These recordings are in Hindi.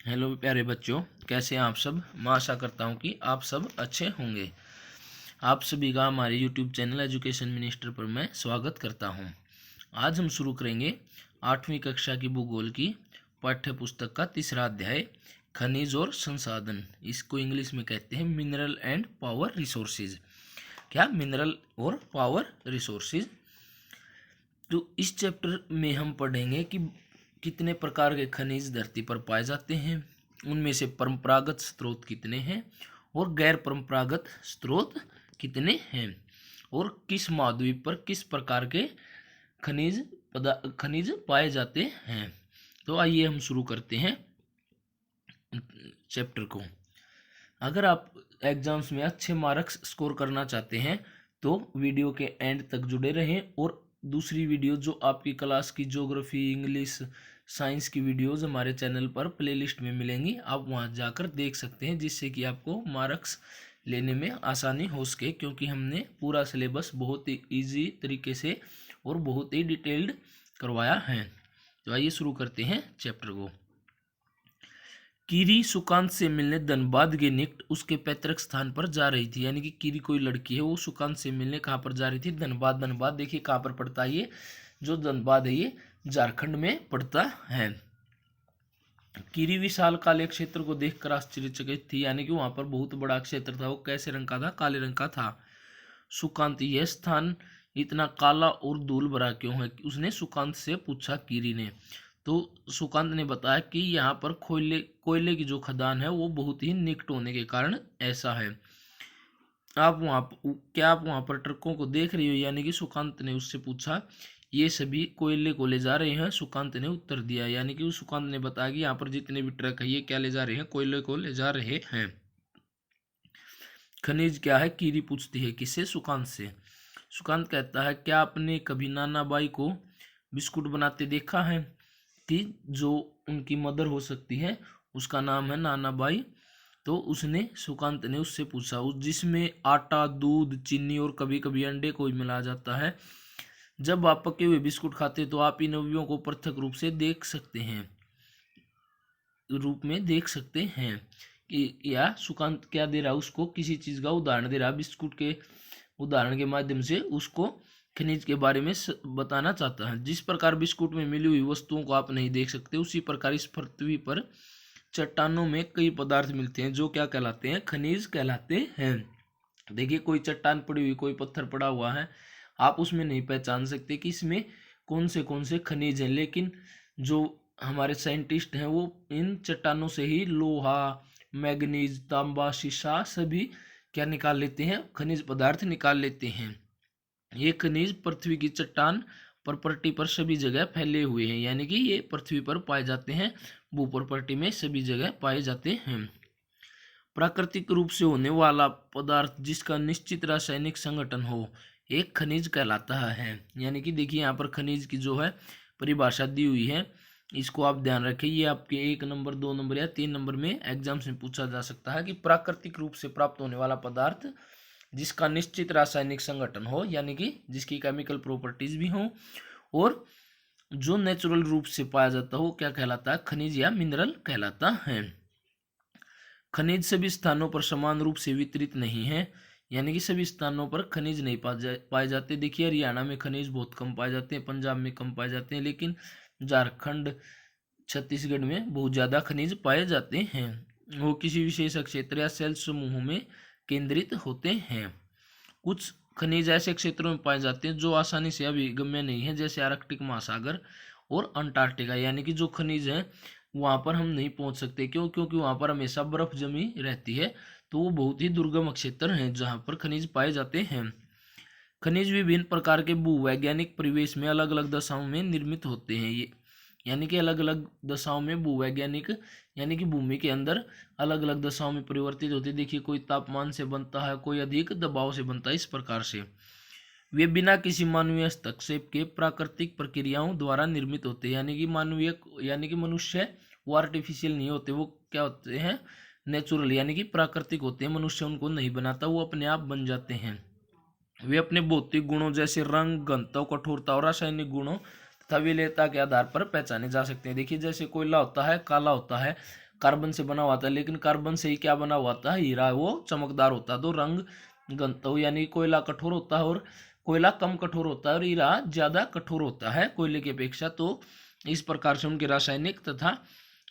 हेलो प्यारे बच्चों, कैसे हैं आप सब। मैं आशा करता हूं कि आप सब अच्छे होंगे। आप सभी का हमारे यूट्यूब चैनल एजुकेशन मिनिस्टर पर मैं स्वागत करता हूं। आज हम शुरू करेंगे 8वीं कक्षा की भूगोल की पाठ्य पुस्तक का तीसरा अध्याय खनिज और संसाधन। इसको इंग्लिश में कहते हैं मिनरल एंड पावर रिसोर्सेज। क्या मिनरल और पावर रिसोर्सेज। तो इस चैप्टर में हम पढ़ेंगे कि कितने प्रकार के खनिज धरती पर पाए जाते हैं, उनमें से परंपरागत स्रोत कितने हैं और गैर परंपरागत स्रोत कितने हैं, और किस महाद्वीप पर किस प्रकार के खनिज पाए जाते हैं। तो आइए हम शुरू करते हैं चैप्टर को। अगर आप एग्जाम्स में अच्छे मार्क्स स्कोर करना चाहते हैं तो वीडियो के एंड तक जुड़े रहें, और दूसरी वीडियो जो आपकी क्लास की ज्योग्राफी, इंग्लिश, साइंस की वीडियोस हमारे चैनल पर प्लेलिस्ट में मिलेंगी। आप वहां जाकर देख सकते हैं, जिससे कि आपको मार्क्स लेने में आसानी हो सके, क्योंकि हमने पूरा सिलेबस बहुत ही ईजी तरीके से और बहुत ही डिटेल्ड करवाया है। तो आइए शुरू करते हैं चैप्टर को। कीरी सुकांत से मिलने धनबाद के निकट उसके पैतृक स्थान पर जा रही थी। यानी कि कीरी कोई लड़की है, वो सुकांत से मिलने कहाँ पर जा रही थी? धनबाद। धनबाद देखिए कहाँ पर पड़ता है, ये जो धनबाद है ये झारखंड में पड़ता है। कीरी विशाल काले क्षेत्र को देखकर आश्चर्यचकित थी। यानी कि वहां पर बहुत बड़ा क्षेत्र था। वो कैसे रंग का था? काले रंग का था। सुकांत, यह स्थान इतना काला और धूल भरा क्यों है? उसने सुकांत से पूछा, कीरी ने। तो सुकांत ने बताया कि यहाँ पर कोयले की जो खदान है वो बहुत ही निकट होने के कारण ऐसा है। आप वहाँ पर ट्रकों को देख रही हो? यानी कि सुकांत ने उससे पूछा। ये सभी कोयले को ले जा रहे हैं, सुकांत ने उत्तर दिया। यानी कि सुकांत ने बताया कि यहाँ पर जितने भी ट्रक है ये क्या ले जा रहे हैं? कोयले को ले जा रहे हैं। खनिज क्या है? कीरी पूछती है। किससे? सुकांत से। सुकांत कहता है, क्या आपने कभी नाना बाई को बिस्कुट बनाते देखा है? कि जो उनकी मदर हो सकती है उसका नाम है नाना बाई। तो उसने सुकांत ने उससे पूछा, उस जिसमें आटा, दूध, चीनी और कभी कभी अंडे को भी मिलाया जाता है। जब आप पके हुए बिस्कुट खाते तो आप इन अवयवों को पृथक रूप में देख सकते हैं कि या सुकांत क्या दे रहा, उसको किसी चीज का उदाहरण दे रहा, बिस्कुट के उदाहरण के माध्यम से उसको खनिज के बारे में बताना चाहता है। जिस प्रकार बिस्कुट में मिली हुई वस्तुओं को आप नहीं देख सकते, उसी प्रकार इस पृथ्वी पर चट्टानों में कई पदार्थ मिलते हैं जो क्या कहलाते हैं? खनिज कहलाते हैं। देखिए कोई चट्टान पड़ी हुई, कोई पत्थर पड़ा हुआ है, आप उसमें नहीं पहचान सकते कि इसमें कौन से खनिज हैं, लेकिन जो हमारे साइंटिस्ट हैं वो इन चट्टानों से ही लोहा, मैग्नीज, तांबा, शीशा सभी क्या निकाल लेते हैं? खनिज पदार्थ निकाल लेते हैं। ये खनिज पृथ्वी की चट्टान प्रॉपर्टी पर सभी जगह फैले हुए हैं। यानी कि ये पृथ्वी पर पाए जाते हैं, भू प्रॉपर्टी में सभी जगह पाए जाते हैं। प्राकृतिक रूप से होने वाला पदार्थ जिसका निश्चित रासायनिक संगठन हो एक खनिज कहलाता है। यानी कि देखिए यहाँ पर खनिज की जो है परिभाषा दी हुई है, इसको आप ध्यान रखें। ये आपके 1 नंबर, 2 नंबर या 3 नंबर में एग्जाम्स में पूछा जा सकता है कि प्राकृतिक रूप से प्राप्त होने वाला पदार्थ जिसका निश्चित रासायनिक संगठन हो, यानी कि जिसकी केमिकल प्रॉपर्टीज भी हो, और जो नेचुरल रूप से पाया जाता हो, क्या कहलाता है? खनिज या मिनरल कहलाता है। खनिज सभी स्थानों पर समान रूप से वितरित नहीं है। यानी कि सभी स्थानों पर खनिज नहीं पाए जाते। देखिए हरियाणा में खनिज बहुत कम पाए जाते हैं, पंजाब में कम पाए जाते हैं, लेकिन झारखंड, छत्तीसगढ़ में बहुत ज़्यादा खनिज पाए जाते हैं। वो किसी विशेष क्षेत्र या सेल समूह में केंद्रित होते हैं। कुछ खनिज ऐसे क्षेत्रों में पाए जाते हैं जो आसानी से अभिगम्य नहीं है, जैसे आर्कटिक महासागर और अंटार्कटिका। यानी कि जो खनिज है वहां पर हम नहीं पहुंच सकते। क्यों? क्योंकि वहां पर हमेशा बर्फ जमी रहती है। तो वो बहुत ही दुर्गम क्षेत्र हैं जहां पर खनिज पाए जाते हैं। खनिज विभिन्न प्रकार के भूवैज्ञानिक परिवेश में अलग अलग दशाओं में निर्मित होते हैं। ये यानी कि अलग अलग दशाओं में भूवैज्ञानिक, यानी कि भूमि के अंदर अलग अलग दशाओं में परिवर्तित होते हैं। देखिए कोई तापमान से बनता है, कोई अधिक दबाव से बनता है, इस प्रकार से वे बिना किसी मानवीय हस्तक्षेप के प्राकृतिक प्रक्रियाओं द्वारा निर्मित होते हैं। यानी कि मनुष्य वो आर्टिफिशियल नहीं होते, वो क्या होते हैं? नेचुरल, यानी कि प्राकृतिक होते हैं। मनुष्य उनको नहीं बनाता, वो अपने आप बन जाते हैं। वे अपने भौतिक गुणों जैसे रंग, घनत्व, कठोरता और रासायनिक गुणों तथा विलेयता के आधार पर पहचाने जा सकते हैं। देखिए जैसे कोयला होता है, काला होता है, कार्बन से बना हुआ था, लेकिन कार्बन से ही क्या बना हुआ था, हीरा वो चमकदार होता, तो रंग गंतव्य यानी कोयला कठोर होता है और कोयला कम कठोर होता है और हीरा ज्यादा कठोर होता है कोयले की अपेक्षा। तो इस प्रकार से उनके रासायनिक तथा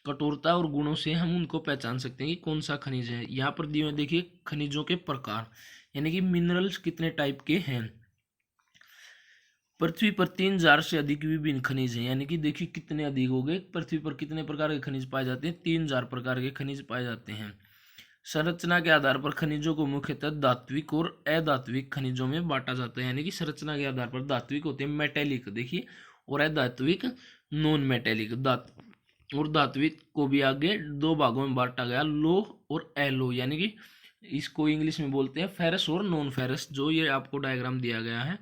कठोरता और गुणों से हम उनको पहचान सकते हैं कि कौन सा खनिज है। यहाँ पर दिए हुए देखिए खनिजों के प्रकार, यानी कि मिनरल्स कितने टाइप के हैं। पृथ्वी पर 3000 से अधिक विभिन्न खनिज हैं, यानी कि देखिए कितने अधिक हो गए। पृथ्वी पर कितने प्रकार के खनिज पाए जाते हैं, 3000 प्रकार के खनिज पाए जाते हैं। संरचना के आधार पर खनिजों को मुख्यतः धात्विक और अधात्विक खनिजों में बांटा जाता है, यानी कि संरचना के आधार पर धात्विक होते हैं मेटेलिक देखिए, और अधात्विक नॉन मेटेलिक। और धात्विक को भी आगे दो भागों में बांटा गया, लोह और अलोह, यानी कि इसको इंग्लिश में बोलते हैं फेरस और नॉन फेरस, जो ये आपको डायग्राम दिया गया है।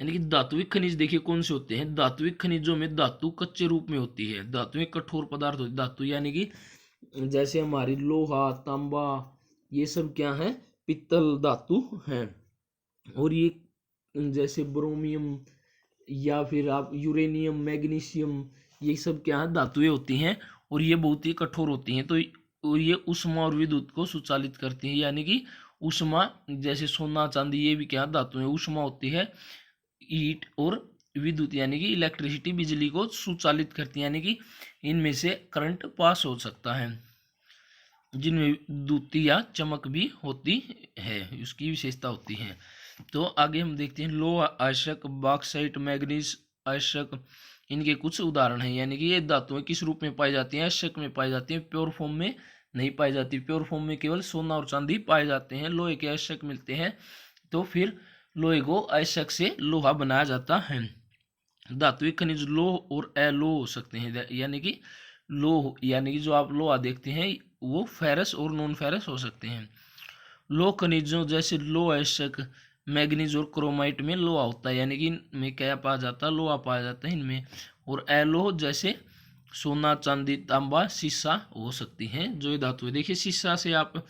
यानी कि धात्विक खनिज देखिए कौन से होते हैं। धात्विक खनिजों में धातु कच्चे रूप में होती है, धातु में कठोर पदार्थ होती है। धातु यानी कि जैसे हमारी लोहा, तांबा, ये सब क्या है, पित्तल धातु हैं। और ये जैसे ब्रोमियम या फिर आप यूरेनियम, मैग्नीशियम, ये सब क्या है, धातुएं होती हैं और ये बहुत ही कठोर होती हैं। तो ये ऊष्मा और विद्युत को सुचालित करती हैं, यानी कि ऊष्मा जैसे सोना चांदी ये भी क्या धातुएं, ऊष्मा होती है, हीट, और विद्युत यानी कि इलेक्ट्रिसिटी बिजली को सुचालित करती है, यानी कि इनमें से करंट पास हो सकता है, जिनमें द्युति या चमक भी होती है, उसकी विशेषता होती है। तो आगे हम देखते हैं लोह आयस्क, बॉक्साइट, मैग्नीज आयस्क, इनके कुछ उदाहरण हैं। यानी कि ये धातुएं किस रूप में पाई जाती हैं, आयस्क में पाई जाती हैं, प्योर फॉर्म में नहीं पाई जाती। प्योर फॉर्म में केवल सोना और चांदी पाए जाते हैं। लोहे के आयस्क मिलते हैं तो फिर लोहे को आयस्क से लोहा बनाया जाता है। धात्विक खनिज लोह और अलोह हो सकते हैं, यानी कि लोह यानी कि जो आप लोहा देखते हैं वो फेरस और नॉन फेरस हो सकते हैं। लोह खनिजों जैसे लोह आयस्क, मैग्नीज और क्रोमाइट में लोहा होता है, यानी कि इनमें क्या पाया जाता है, लोहा पाया जाता है इनमें। और अलोह जैसे सोना, चांदी, तांबा, शीशा हो सकती हैं जो ये धातु है। देखिए शीशा से आप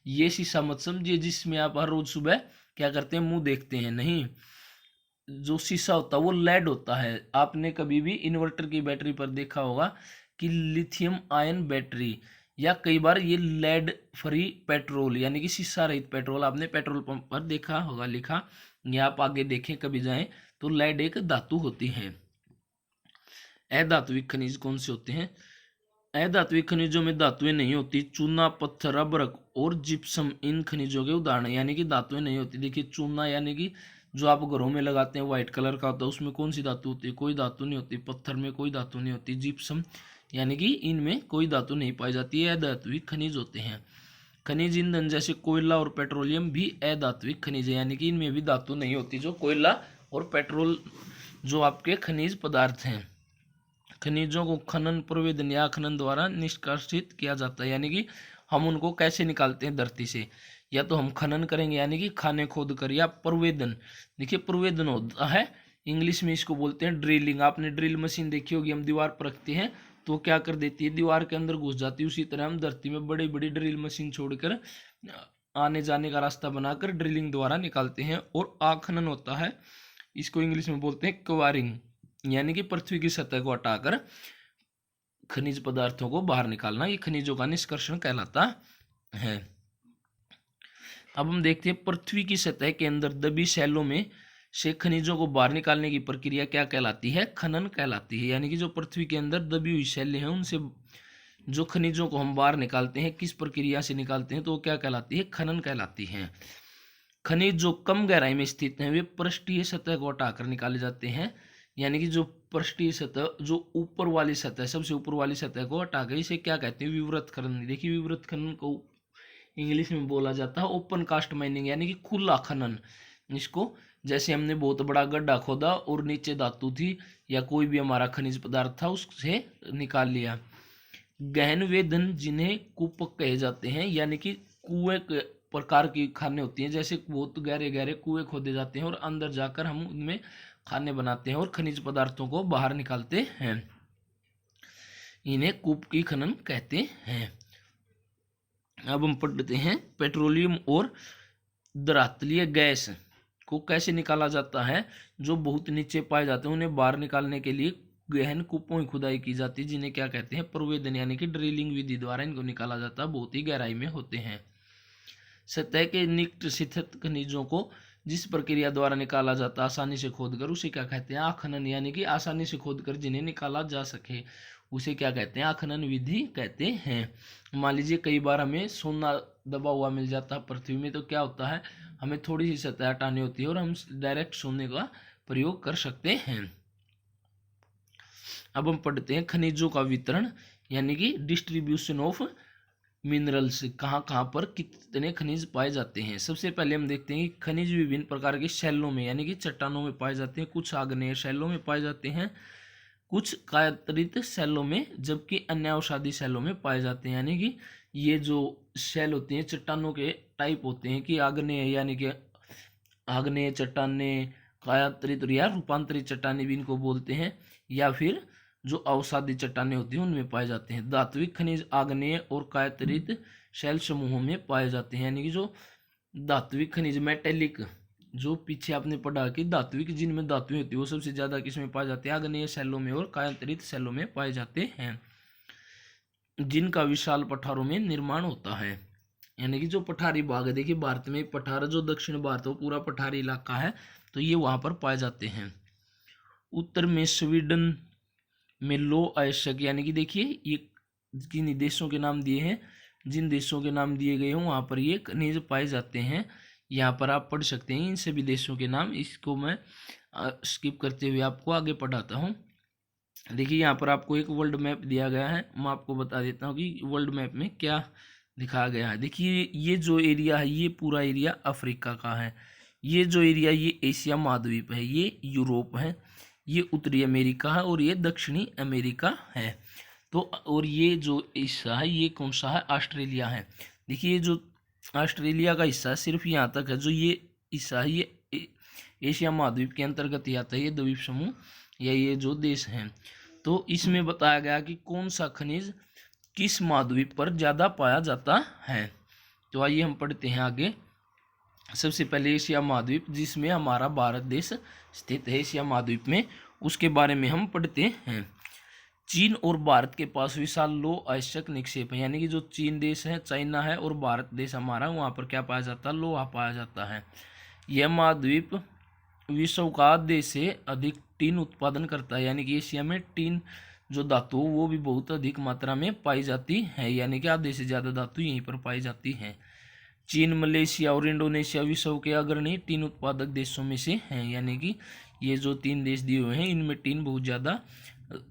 ये शीशा मत समझिए जिसमें आप हर रोज सुबह क्या करते हैं, मुंह देखते हैं, नहीं। जो शीशा होता है वो लेड होता है। आपने कभी भी इन्वर्टर की बैटरी पर देखा होगा कि लिथियम आयन बैटरी, या कई बार ये लेड फ्री पेट्रोल यानी कि शीशा रहित पेट्रोल आपने पेट्रोल पंप पर देखा होगा लिखा, या आप आगे देखें कभी जाएं तो लेड एक धातु होती है। अधात्विक खनिज कौन से होते हैं। अधात्विक खनिजों में धातुएं नहीं होती। चूना, पत्थर, अभ्रक और जिप्सम इन खनिजों के उदाहरण, यानी कि धातुएं नहीं होती। देखिए चूना यानी कि जो आप घरों में लगाते हैं व्हाइट कलर का होता है, उसमें कौन सी धातु होती है, कोई धातु नहीं होती। पत्थर में कोई धातु नहीं होती। जिप्सम यानी कि इनमें कोई धातु नहीं पाई जाती है, अधात्विक खनिज होते हैं। खनिज ईंधन जैसे कोयला और पेट्रोलियम भी अधात्विक खनिज है, यानी कि इनमें भी धातु नहीं होती। जो कोयला और पेट्रोल जो आपके खनिज पदार्थ हैं। खनिजों को खनन, प्रवेदन या खनन द्वारा निष्कासित किया जाता है, यानी कि हम उनको कैसे निकालते हैं धरती से, या तो हम खनन करेंगे यानी कि खाने खोद कर, या प्रवेदन। देखिए प्रवेदन होता है इंग्लिश में इसको बोलते हैं ड्रिलिंग। आपने ड्रिल मशीन देखी होगी, हम दीवार पर रखते हैं तो क्या कर देती है, दीवार के अंदर घुस जाती है। उसी तरह हम धरती में बड़ी बड़ी ड्रिल मशीन छोड़कर आने जाने का रास्ता बनाकर ड्रिलिंग द्वारा निकालते हैं। और आखनन होता है, इसको इंग्लिश में बोलते हैं कवारिंग, यानी कि पृथ्वी की सतह को हटाकर खनिज पदार्थों को बाहर निकालना, ये खनिजों का निष्कर्षण कहलाता है। अब हम देखते हैं पृथ्वी की सतह के अंदर दबी शैलों में से खनिजों को बाहर निकालने की प्रक्रिया क्या कहलाती है, खनन कहलाती है। यानी कि जो पृथ्वी के अंदर दबी हुई शैलें हैं उनसे जो खनिजों को हम बाहर निकालते हैं, किस प्रक्रिया से निकालते हैं, तो वो क्या कहलाती है, खनन कहलाती है। खनिज जो कम गहराई में स्थित हैं वे पृष्ठीय सतह को हटाकर निकाले जाते हैं, यानी कि जो पृष्ठीय सतह, जो ऊपर वाली सतह, सबसे ऊपर वाली सतह को हटाकर, इसे क्या कहते हैं, विवृत खनन। देखिए विवृत खनन को इंग्लिश में बोला जाता है ओपन कास्ट माइनिंग, यानी कि खुला खनन। इसको जैसे हमने बहुत बड़ा गड्ढा खोदा और नीचे धातु थी या कोई भी हमारा खनिज पदार्थ था उससे निकाल लिया। गहन वेदन जिन्हें कूपक कहे जाते हैं, यानी कि कुएं प्रकार की खाने होती हैं, जैसे बहुत गहरे गहरे कुएं खोदे जाते हैं और अंदर जाकर हम उनमें खाने बनाते हैं और खनिज पदार्थों को बाहर निकालते हैं, इन्हें कूप की खनन कहते हैं। अब हम पढ़ते हैं पेट्रोलियम और धरातलीय गैस को कैसे निकाला जाता है। जो बहुत नीचे पाए जाते हैं उन्हें बाहर निकालने के लिए गहन कूपों की खुदाई की जाती है, जिन्हें क्या कहते हैं, प्रवेदन यानी कि ड्रिलिंग विधि द्वारा इनको निकाला जाता है, बहुत ही गहराई में होते हैं। सतह के निकट स्थित खनिजों को जिस प्रक्रिया द्वारा निकाला जाता है आसानी से खोदकर, उसे क्या कहते हैं, आखनन, यानी कि आसानी से खोदकर जिन्हें निकाला जा सके उसे क्या कहते हैं, आखनन विधि कहते हैं। मान लीजिए कई बार हमें सोना दबा हुआ मिल जाता है पृथ्वी में, तो क्या होता है, हमें थोड़ी सी सतह हटानी होती है और हम डायरेक्ट सोने का प्रयोग कर सकते हैं। अब हम पढ़ते हैं खनिजों का वितरण, यानी कि डिस्ट्रीब्यूशन ऑफ मिनरल्स, कहाँ कहाँ पर कितने खनिज पाए जाते हैं। सबसे पहले हम देखते हैं कि खनिज विभिन्न प्रकार के शैलों में यानी कि चट्टानों में पाए जाते हैं। कुछ आग्नेय शैलों में पाए जाते हैं, कुछ कायत्रित शैलों में, जबकि अन्य अवसादी शैलों में पाए जाते हैं। यानी कि ये जो शैल होती हैं चट्टानों के टाइप होते हैं कि आग्नेय यानी कि आग्नेय चट्टानें, कायत्रित या रूपांतरित चट्टानें भी इनको बोलते हैं, या फिर जो अवसादी चट्टानें होती हैं उनमें पाए जाते हैं। धात्विक खनिज आग्नेय और कायत्रित शैल समूहों में पाए जाते हैं। यानी कि जो धात्विक खनिज मेटेलिक, जो पीछे आपने पढ़ा कि धात्विक जिनमें धातुएं होती है वो सबसे ज्यादा किसमें पाए जाते हैं, आग्नेय शैलों में और कायत्रित शैलों में पाए जाते हैं, जिनका विशाल पठारों में निर्माण होता है। यानी कि जो पठारी भाग है, देखिए भारत में पठार, जो दक्षिण भारत वो पूरा पठारी इलाका है, तो ये वहां पर पाए जाते हैं। उत्तर में स्वीडन में लो अयस्क, यानी कि देखिए ये किन देशों के नाम दिए हैं, जिन देशों के नाम दिए गए हों वहाँ पर ये खनिज पाए जाते हैं। यहाँ पर आप पढ़ सकते हैं इन सभी देशों के नाम, इसको मैं स्किप करते हुए आपको आगे पढ़ाता हूँ। देखिए यहाँ पर आपको एक वर्ल्ड मैप दिया गया है, मैं आपको बता देता हूँ कि वर्ल्ड मैप में क्या दिखाया गया है। देखिए ये जो एरिया है ये पूरा एरिया अफ्रीका का है, ये जो एरिया ये एशिया महाद्वीप है, ये यूरोप है, ये उत्तरी अमेरिका है और ये दक्षिणी अमेरिका है। तो और ये जो हिस्सा है ये कौन सा है, ऑस्ट्रेलिया है। देखिए ये जो ऑस्ट्रेलिया का हिस्सा सिर्फ यहाँ तक है, जो ये हिस्सा है ये एशिया महाद्वीप के अंतर्गत ही आता है, ये द्वीप समूह या ये जो देश हैं। तो इसमें बताया गया कि कौन सा खनिज किस महाद्वीप पर ज़्यादा पाया जाता है। तो आइए हम पढ़ते हैं आगे। सबसे पहले एशिया महाद्वीप, जिसमें हमारा भारत देश स्थित है, एशिया महाद्वीप में, उसके बारे में हम पढ़ते हैं। चीन और भारत के पास विशाल लो अयस्क निक्षेप है, यानी कि जो चीन देश है, चाइना है और भारत देश हमारा, वहाँ पर क्या पाया जाता है, लोहा पाया जाता है। यह महाद्वीप विश्व का आधे से अधिक टीन उत्पादन करता है, यानी कि एशिया में टीन जो धातु वो भी बहुत अधिक मात्रा में पाई जाती है, यानी कि आधे से ज़्यादा धातु यहीं पर पाई जाती है। चीन, मलेशिया और इंडोनेशिया विश्व के अग्रणी टीन उत्पादक देशों में से हैं, यानी कि ये जो 3 देश दिए हुए हैं इनमें टीन बहुत ज़्यादा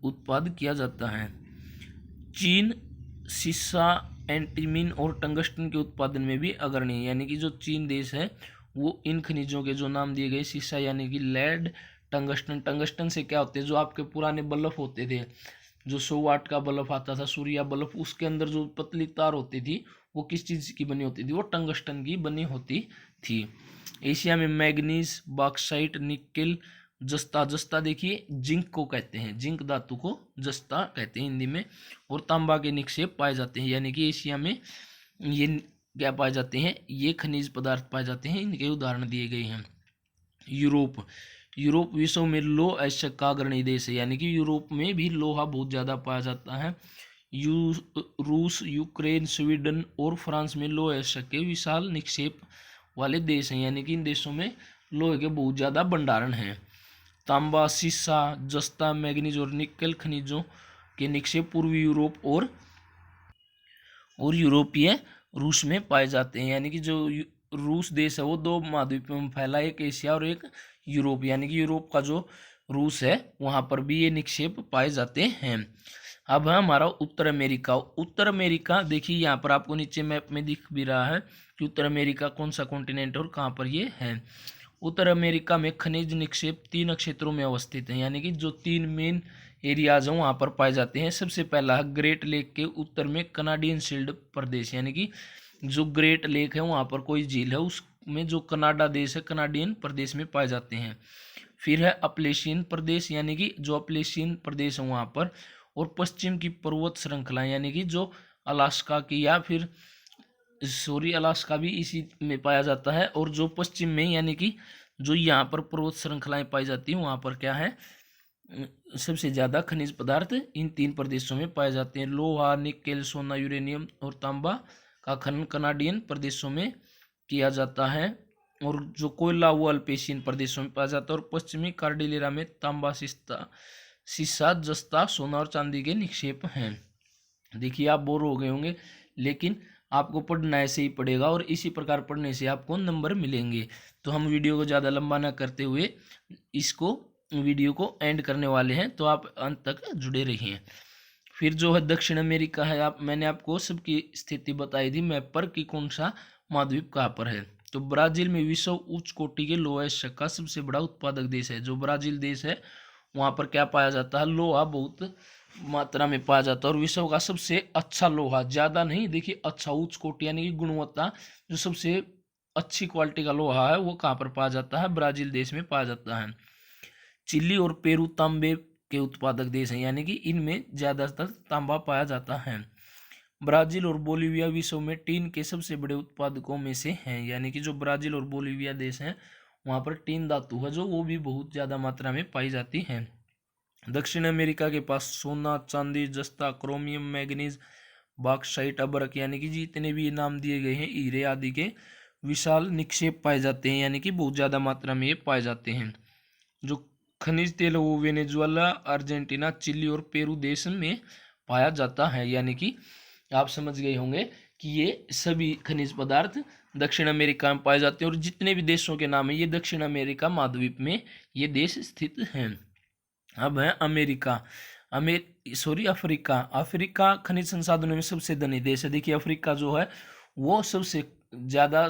उत्पाद किया जाता है। चीन सीसा, एंटीमिन और टंगस्टन के उत्पादन में भी अग्रणी है, यानी कि जो चीन देश है वो इन खनिजों के जो नाम दिए गए, सीसा यानी कि लेड, टंगस्टन, टंगस्टन से क्या होते हैं, जो आपके पुराने बल्ब होते थे, जो 100 वाट का बल्ब आता था, सूर्या बल्ब, उसके अंदर जो पतली तार होती थी वो किस चीज़ की बनी होती थी, वो टंगस्टन की बनी होती थी। एशिया में मैग्नीज, बॉक्साइट, निकेल, जस्ता, जस्ता देखिए जिंक को कहते हैं, जिंक धातु को जस्ता कहते हैं हिंदी में, और तांबा के निक्षेप पाए जाते हैं। यानी कि एशिया में ये क्या पाए जाते हैं, ये खनिज पदार्थ पाए जाते हैं, इनके उदाहरण दिए गए हैं। यूरोप, यूरोप विश्व में लोह अयस्क का अग्रणी देश है, यानी कि यूरोप में भी लोहा बहुत ज़्यादा पाया जाता है। रूस, यूक्रेन, स्वीडन और फ्रांस में लोह अयस्क के विशाल निक्षेप वाले देश हैं, यानी कि इन देशों में लोहे के बहुत ज़्यादा भंडारण हैं। तांबा, सीसा, जस्ता, मैग्नीज और निकेल खनिजों के निक्षेप पूर्वी यूरोप और यूरोपीय रूस में पाए जाते हैं, यानी कि जो रूस देश है वो 2 महाद्वीपों में फैला, एक एशिया और एक यूरोप, यानी कि यूरोप का जो रूस है वहाँ पर भी ये निक्षेप पाए जाते हैं। अब है हमारा उत्तर अमेरिका। उत्तर अमेरिका देखिए यहाँ पर आपको नीचे मैप में दिख भी रहा है कि उत्तर अमेरिका कौन सा कॉन्टिनेंट और कहाँ पर ये है। उत्तर अमेरिका में खनिज निक्षेप 3 क्षेत्रों में अवस्थित हैं, यानी कि जो 3 मेन एरियाज हैं वहाँ पर पाए जाते हैं। सबसे पहला है ग्रेट लेक के उत्तर में कनाडियन शील्ड प्रदेश, यानी कि जो ग्रेट लेक है वहाँ पर कोई झील है उसमें जो कनाडा देश है, कनाडियन प्रदेश में पाए जाते हैं। फिर है अपलेशियन प्रदेश, यानी कि जो अपलेशियन प्रदेश है वहाँ पर, और पश्चिम की पर्वत श्रृंखला, यानी कि जो अलास्का की या फिर अलास्का भी इसी में पाया जाता है, और जो पश्चिम में यानी कि जो यहाँ पर पर्वत श्रृंखलाएं पाई जाती हैं वहाँ पर क्या है, सबसे ज़्यादा खनिज पदार्थ इन 3 प्रदेशों में पाए जाते हैं। लोहा, निकेल, सोना, यूरेनियम और तांबा का खनन कनाडियन प्रदेशों में किया जाता है, और जो कोयला वो अल्पेशियन प्रदेशों में पाया जाता है। और पश्चिमी कार्डिलेरा में तांबा, सीसा, जस्ता, सोना और चांदी के निक्षेप हैं। देखिए आप बोर हो गए होंगे, लेकिन आपको पढ़ना ऐसे ही पड़ेगा, और इसी प्रकार पढ़ने से आपको नंबर मिलेंगे। तो हम वीडियो को ज़्यादा लंबा ना करते हुए इसको वीडियो को एंड करने वाले हैं, तो आप अंत तक जुड़े रहिए। फिर जो है दक्षिण अमेरिका है, मैंने आपको सबकी स्थिति बताई थी मैप पर कि कौन सा महाद्वीप कहाँ पर है। तो ब्राजील में विश्व उच्च कोटि के लोहा अयस्क का सबसे बड़ा उत्पादक देश है। जो ब्राजील देश है वहाँ पर क्या पाया जाता है, लोहा बहुत मात्रा में पाया जाता है, और विश्व का सबसे अच्छा लोहा, ज़्यादा नहीं, देखिए अच्छा, उच्च कोटि यानी कि गुणवत्ता, जो सबसे अच्छी क्वालिटी का लोहा है वो कहाँ पर पाया जाता है, ब्राजील देश में पाया जाता है। चिली और पेरू तांबे के उत्पादक देश हैं, यानी कि इनमें ज़्यादातर तांबा पाया जाता है। ब्राजील और बोलीविया विश्व में टीन के सबसे बड़े उत्पादकों में से हैं, यानी कि जो ब्राजील और बोलीविया देश हैं वहाँ पर टीन धातु है जो वो भी बहुत ज़्यादा मात्रा में पाई जाती है। दक्षिण अमेरिका के पास सोना, चांदी, जस्ता, क्रोमियम, मैग्नीज, बॉक्साइट, अबरक, यानी कि जितने भी नाम दिए गए हैं हीरे आदि के विशाल निक्षेप पाए जाते हैं, यानी कि बहुत ज़्यादा मात्रा में ये पाए जाते हैं। जो खनिज तेल वो वेनेजुएला, अर्जेंटीना, चिली और पेरू देश में पाया जाता है, यानी कि आप समझ गए होंगे कि ये सभी खनिज पदार्थ दक्षिण अमेरिका में पाए जाते हैं, और जितने भी देशों के नाम है ये दक्षिण अमेरिका महाद्वीप में ये देश स्थित हैं। अब है अमेरिका, अफ्रीका। अफ्रीका खनिज संसाधनों में सबसे धनी देश है। देखिए अफ्रीका जो है वो सबसे ज़्यादा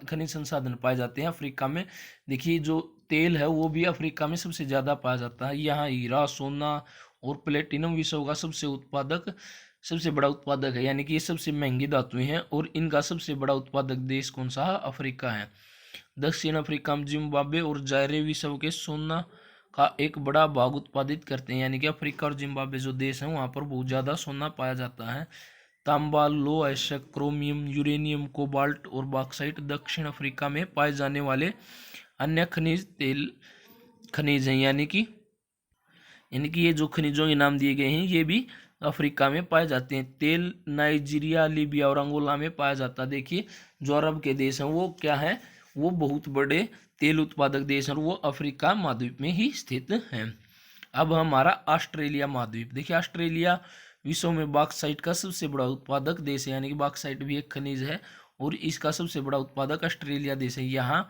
खनिज संसाधन पाए जाते हैं अफ्रीका में। देखिए जो तेल है वो भी अफ्रीका में सबसे ज़्यादा पाया जाता है। यहाँ हीरा, सोना और प्लेटिनम विश्व का सबसे बड़ा उत्पादक है, यानी कि ये सबसे महंगी धातुएं हैं, और इनका सबसे बड़ा उत्पादक देश कौन सा है, अफ्रीका है। दक्षिण अफ्रीका में जिम्बाब्वे और जायरे विश्व के सोना का एक बड़ा भाग उत्पादित करते हैं, यानी कि अफ्रीका और जिम्बाब्वे जो देश हैं वहाँ पर बहुत ज़्यादा सोना पाया जाता है। तांबा, लोह अयस्क, क्रोमियम, यूरेनियम, कोबाल्ट और बॉक्साइट दक्षिण अफ्रीका में पाए जाने वाले अन्य खनिज हैं, यानी कि ये जो खनिजों के नाम दिए गए हैं ये भी अफ्रीका में पाए जाते हैं। तेल नाइजीरिया, लीबिया और अंगोला में पाया जाता है। देखिए जो अरब के देश हैं वो क्या है, वो बहुत बड़े तेल उत्पादक देश हैं, और वो अफ्रीका महाद्वीप में ही स्थित हैं। अब हमारा ऑस्ट्रेलिया महाद्वीप। देखिए ऑस्ट्रेलिया विश्व में बॉक्साइट का सबसे बड़ा उत्पादक देश है, यानी कि बॉक्साइट भी एक खनिज है, और इसका सबसे बड़ा उत्पादक ऑस्ट्रेलिया देश है। यहाँ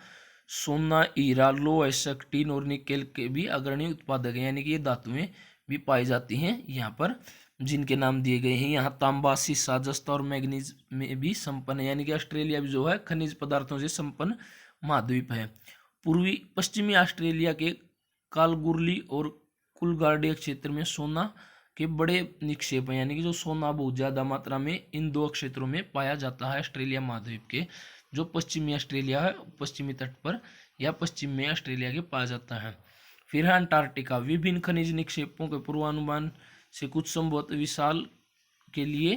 सोना, हीरा, लोह अयस्क, टीन और निकेल के भी अग्रणी उत्पादक हैं, यानी कि ये धातुएं भी पाई जाती हैं यहाँ पर जिनके नाम दिए गए हैं। यहाँ तांबा, सीसा, जस्ता और मैग्नीज में भी संपन्न है, यानी कि ऑस्ट्रेलिया भी जो है खनिज पदार्थों से संपन्न महाद्वीप है। पश्चिमी ऑस्ट्रेलिया के कालगुरली और कुलगार्डिया क्षेत्र में सोना के बड़े निक्षेप हैं, यानी कि जो सोना बहुत ज़्यादा मात्रा में इन दो क्षेत्रों में पाया जाता है ऑस्ट्रेलिया महाद्वीप के। जो पश्चिमी ऑस्ट्रेलिया है, पश्चिमी तट पर या पश्चिम में ऑस्ट्रेलिया के पाया जाता है। फिर है अंटार्कटिका। विभिन्न खनिज निक्षेपों के पूर्वानुमान से कुछ संभवतः विशाल के लिए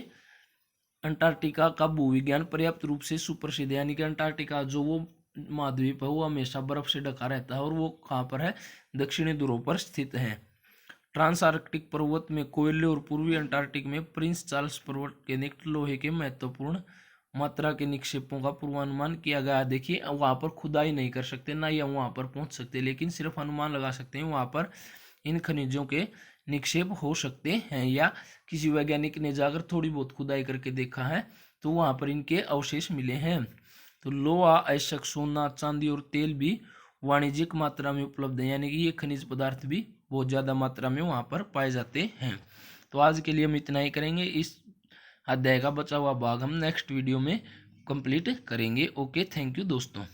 अंटार्कटिका का भूविज्ञान पर्याप्त रूप से सुप्रसिद्ध है, यानी कि अंटार्कटिका जो वो महाद्वीप है वो हमेशा बर्फ से ढका रहता है, और वो कहाँ पर है, दक्षिणी ध्रुव पर स्थित है। ट्रांसआर्कटिक पर्वत में कोयले और पूर्वी अंटार्कटिक में प्रिंस चार्ल्स पर्वत के निकट लोहे के महत्वपूर्ण मात्रा के निक्षेपों का पूर्वानुमान किया गया। देखिए वहाँ पर खुदाई नहीं कर सकते, ना ही वहाँ पर पहुँच सकते, लेकिन सिर्फ अनुमान लगा सकते हैं वहाँ पर इन खनिजों के निक्षेप हो सकते हैं, या किसी वैज्ञानिक ने जाकर थोड़ी बहुत खुदाई करके देखा है तो वहाँ पर इनके अवशेष मिले हैं। तो लोहा अयस्क, सोना, चांदी और तेल भी वाणिज्यिक मात्रा में उपलब्ध है, यानी कि ये खनिज पदार्थ भी बहुत ज़्यादा मात्रा में वहाँ पर पाए जाते हैं। तो आज के लिए हम इतना ही करेंगे। इस अध्याय का बचा हुआ भाग हम नेक्स्ट वीडियो में कंप्लीट करेंगे। ओके, थैंक यू दोस्तों।